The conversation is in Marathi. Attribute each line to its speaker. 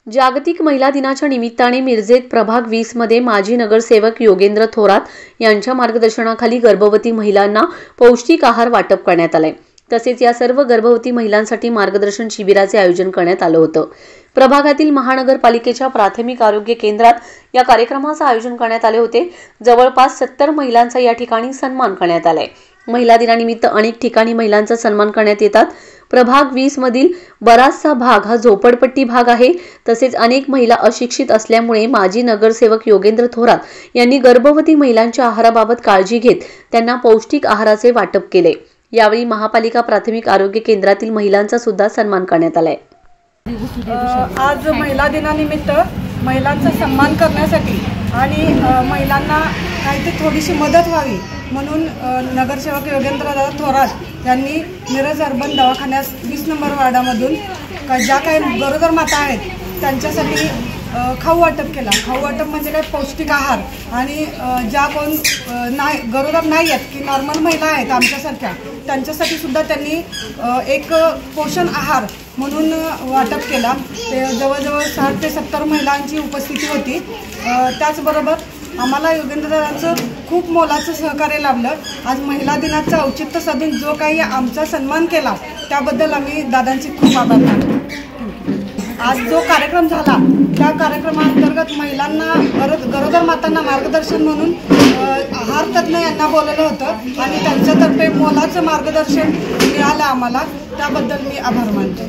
Speaker 1: जागतिक महिला दिनाच्या निमित्ताने मिरजेत प्रभाग 20 मध्ये माजी नगरसेवक योगेंद्र थोरात यांच्या मार्गदर्शनाखाली गर्भवती महिलांना पौष्टिक आहार वाटप करण्यात आले। तसेच या सर्व गर्भवती महिलांसाठी मार्गदर्शन शिबिराचे आयोजन करण्यात आले होते। प्रभागातील महानगरपालिकेच्या प्राथमिक आरोग्य केंद्रात या कार्यक्रमाचे आयोजन करण्यात आले होते। जवळपास 70 महिलांचा या ठिकाणी सन्मान करण्यात आलाय। महिला दिनानिमित्त अनेक ठिकाणी महिलांचा सन्मान करण्यात येतात। प्रभाग 20 मधील बराचसा भाग हा झोपडपट्टी भाग आहे। तसेच अनेक महिला अशिक्षित असल्यामुळे माजी नगरसेवक योगेंद्र थोरात यांनी गर्भवती महिलांच्या आहाराबाबत काळजी घेत त्यांना पौष्टिक आहाराचे वाटप केले। यावेळी महापालिका प्राथमिक आरोग्य केंद्रातील महिलांचा सुद्धा सन्मान करण्यात आलाय।
Speaker 2: आज महिला दिनानिमित्त महिलांचा सन्मान करण्यासाठी आणि महिलांना काहीतरी थोडीशी मदत व्हावी म्हणून नगरसेवक योगेंद्र थोरात यांनी मिरज अर्बन दवाखान्यात 20 नंबर वार्डामधून ज्या काही गरोदर माता आहेत त्यांच्यासाठी खाऊ वाटप केला। खाऊ वाटप म्हणजे काय, पौष्टिक आहार। आणि ज्या कोण नाही गरोदर नाही आहेत की नॉर्मल महिला आहेत आमच्यासारख्या, त्यांच्यासाठी सुद्धा त्यांनी एक पोषण आहार म्हणून वाटप केला। ते जवळजवळ 60 ते 70 महिलांची उपस्थिती होती। त्याचबरोबर आम्हाला योगेंद्रदादांचं खूप मोलाचं सहकार्य लाभलं। आज महिला दिनाचं औचित्य साधून जो काही आमचा सन्मान केला त्याबद्दल आम्ही दादांचे खूप आभार मानतो। आज जो कार्यक्रम झाला त्या कार्यक्रमाअंतर्गत महिलांना गरोदर मातांना मार्गदर्शन म्हणून आहार तज्ञ यांना बोलवलं होतं आणि त्यांच्यातर्फे मोलाचं मार्गदर्शन मिळालं आम्हाला। त्याबद्दल मी आभार मानतो।